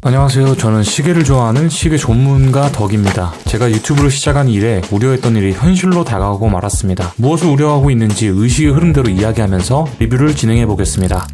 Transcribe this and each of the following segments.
안녕하세요. 저는 시계를 좋아하는 시계 전문가 덕입니다. 제가 유튜브를 시작한 이래 우려했던 일이 현실로 다가오고 말았습니다. 무엇을 우려하고 있는지 의식의 흐름대로 이야기하면서 리뷰를 진행해 보겠습니다.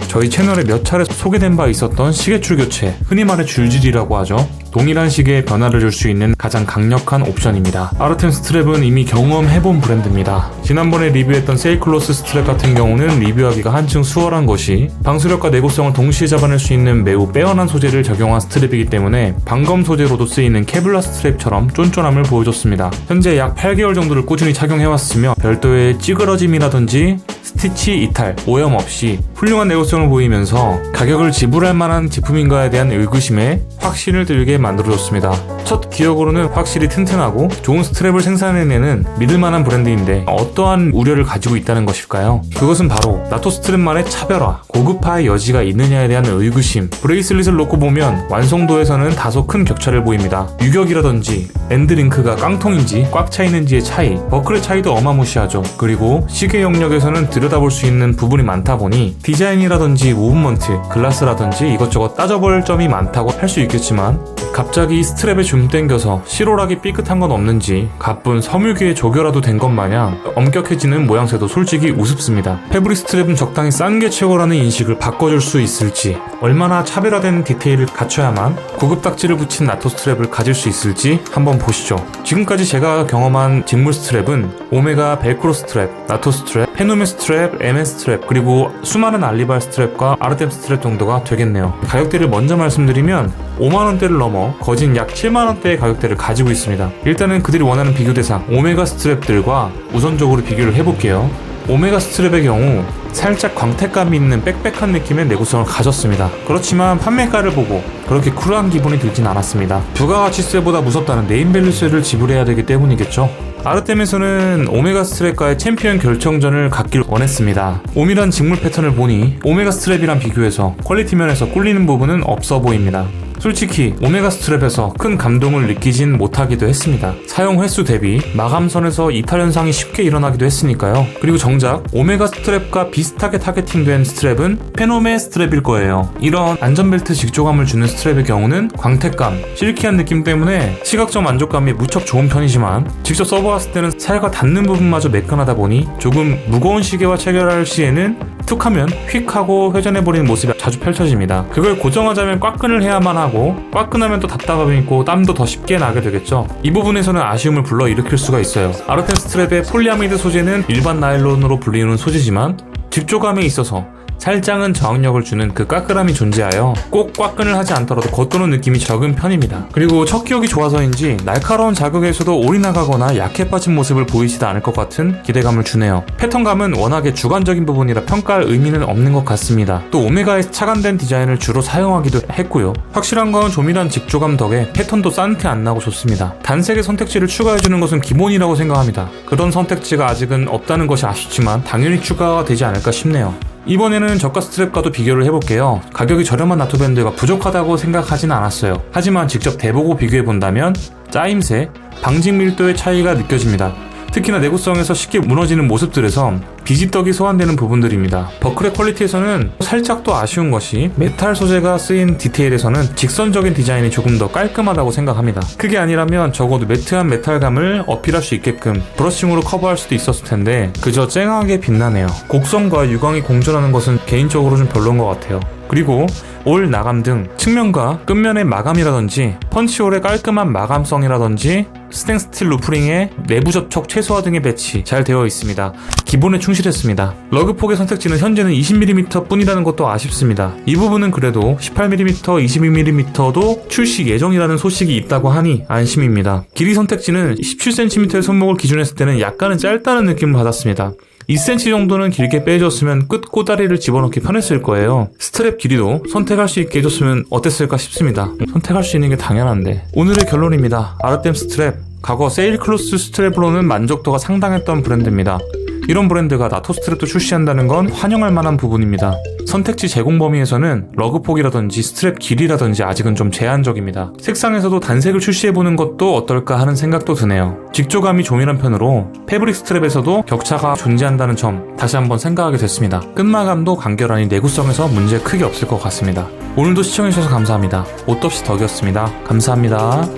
저희 채널에 몇 차례 소개된 바 있었던 시계줄 교체, 흔히 말해 줄질이라고 하죠. 동일한 시계에 변화를 줄 수 있는 가장 강력한 옵션입니다. 아르템 스트랩은 이미 경험해본 브랜드입니다. 지난번에 리뷰했던 세이클로스 스트랩 같은 경우는 리뷰하기가 한층 수월한 것이 방수력과 내구성을 동시에 잡아낼 수 있는 매우 빼어난 소재를 적용한 스트랩이기 때문에 방검 소재로도 쓰이는 케블라 스트랩처럼 쫀쫀함을 보여줬습니다. 현재 약 8개월 정도를 꾸준히 착용해왔으며 별도의 찌그러짐이라든지 스티치 이탈, 오염 없이 훌륭한 내구성을 보이면서 가격을 지불할 만한 제품인가에 대한 의구심에 확신을 들게 만들어줬습니다. 첫 기억으로는 확실히 튼튼하고 좋은 스트랩을 생산해내는 믿을만한 브랜드인데 어떠한 우려를 가지고 있다는 것일까요? 그것은 바로 나토 스트랩만의 차별화, 고급화의 여지가 있느냐에 대한 의구심. 브레이슬릿을 놓고 보면 완성도에서는 다소 큰 격차를 보입니다. 유격이라든지 엔드링크가 깡통인지 꽉 차있는지의 차이, 버클의 차이도 어마무시하죠. 그리고 시계 영역에서는 들여다볼 수 있는 부분이 많다 보니 디자인이라든지 무브먼트, 글라스라든지 이것저것 따져볼 점이 많다고 할 수 있겠지만 갑자기 스트랩에 줌 땡겨서 실오락이 삐끗한 건 없는지 가쁜 섬유기에 조교라도 된 것 마냥 엄격해지는 모양새도 솔직히 우습습니다. 패브릭 스트랩은 적당히 싼 게 최고라는 인식을 바꿔줄 수 있을지, 얼마나 차별화된 디테일을 갖춰야만 고급 딱지를 붙인 나토 스트랩을 가질 수 있을지 한번 보시죠. 지금까지 제가 경험한 직물 스트랩은 오메가 벨크로 스트랩, 나토 스트랩, 페누메 스트랩, 에멘 스트랩, 그리고 수많은 알리발 스트랩과 아르템 스트랩 정도가 되겠네요. 가격대를 먼저 말씀드리면 5만원대를 넘어 거진 약 7만원대의 가격대를 가지고 있습니다. 일단은 그들이 원하는 비교 대상 오메가 스트랩들과 우선적으로 비교를 해볼게요. 오메가 스트랩의 경우 살짝 광택감이 있는 빽빽한 느낌의 내구성을 가졌습니다. 그렇지만 판매가를 보고 그렇게 쿨한 기분이 들진 않았습니다. 부가가치세보다 무섭다는 네임밸류세를 지불해야 되기 때문이겠죠. 아르템에서는 오메가 스트랩과의 챔피언 결정전을 갖길 원했습니다. 오밀한 직물 패턴을 보니 오메가 스트랩이랑 비교해서 퀄리티 면에서 꿀리는 부분은 없어 보입니다. 솔직히 오메가 스트랩에서 큰 감동을 느끼진 못하기도 했습니다. 사용 횟수 대비 마감선에서 이탈 현상이 쉽게 일어나기도 했으니까요. 그리고 정작 오메가 스트랩과 비슷하게 타겟팅된 스트랩은 페노메 스트랩일 거예요. 이런 안전벨트 직조감을 주는 스트랩의 경우는 광택감, 실키한 느낌 때문에 시각적 만족감이 무척 좋은 편이지만 직접 써보았을 때는 살과 닿는 부분마저 매끈하다 보니 조금 무거운 시계와 체결할 시에는 툭하면 휙 하고 회전해버리는 모습이 자주 펼쳐집니다. 그걸 고정하자면 꽉끈을 해야만 하고 꽉끈하면 또 답답함이 있고 땀도 더 쉽게 나게 되겠죠. 이 부분에서는 아쉬움을 불러일으킬 수가 있어요. 아르템 스트랩의 폴리아미드 소재는 일반 나일론으로 불리는 소재지만 집조감에 있어서 살짝은 저항력을 주는 그 까끌함이 존재하여 꼭 꽉끈을 하지 않더라도 겉도는 느낌이 적은 편입니다. 그리고 첫 기억이 좋아서인지 날카로운 자극에서도 올인나가거나 약해 빠진 모습을 보이지도 않을 것 같은 기대감을 주네요. 패턴감은 워낙에 주관적인 부분이라 평가할 의미는 없는 것 같습니다. 또 오메가의 차간된 디자인을 주로 사용하기도 했고요. 확실한 건 조밀한 직조감 덕에 패턴도 싼티 안 나고 좋습니다. 단색의 선택지를 추가해주는 것은 기본이라고 생각합니다. 그런 선택지가 아직은 없다는 것이 아쉽지만 당연히 추가가 되지 않을까 싶네요. 이번에는 저가 스트랩과도 비교를 해볼게요. 가격이 저렴한 나토밴드가 부족하다고 생각하진 않았어요. 하지만 직접 대보고 비교해본다면 짜임새, 방직 밀도의 차이가 느껴집니다. 특히나 내구성에서 쉽게 무너지는 모습들에서 비지떡이 소환되는 부분들입니다. 버클의 퀄리티에서는 살짝 또 아쉬운 것이 메탈 소재가 쓰인 디테일에서는 직선적인 디자인이 조금 더 깔끔하다고 생각합니다. 그게 아니라면 적어도 매트한 메탈감을 어필할 수 있게끔 브러싱으로 커버할 수도 있었을 텐데 그저 쨍하게 빛나네요. 곡선과 유광이 공존하는 것은 개인적으로 좀 별로인 것 같아요. 그리고 올 나감 등 측면과 끝면의 마감이라든지 펀치홀의 깔끔한 마감성이라든지 스텐스틸 루프링의 내부 접촉 최소화 등의 배치 잘 되어 있습니다. 기본에 충실했습니다. 러그 폭의 선택지는 현재는 20mm 뿐이라는 것도 아쉽습니다. 이 부분은 그래도 18mm, 22mm도 출시 예정이라는 소식이 있다고 하니 안심입니다. 길이 선택지는 17cm의 손목을 기준으로 했을 때는 약간은 짧다는 느낌을 받았습니다. 2cm 정도는 길게 빼줬으면 끝 꼬다리를 집어넣기 편했을 거예요. 스트랩 길이도 선택할 수 있게 해줬으면 어땠을까 싶습니다. 선택할 수 있는 게 당연한데. 오늘의 결론입니다. 아르템 스트랩, 과거 세일클로스 스트랩으로는 만족도가 상당했던 브랜드입니다. 이런 브랜드가 나토 스트랩도 출시한다는 건 환영할 만한 부분입니다. 선택지 제공 범위에서는 러그 폭이라든지 스트랩 길이라든지 아직은 좀 제한적입니다. 색상에서도 단색을 출시해보는 것도 어떨까 하는 생각도 드네요. 직조감이 조밀한 편으로 패브릭 스트랩에서도 격차가 존재한다는 점 다시 한번 생각하게 됐습니다. 끈마감도 간결하니 내구성에서 문제 크게 없을 것 같습니다. 오늘도 시청해주셔서 감사합니다. 옷도 없이 덕이었습니다. 감사합니다.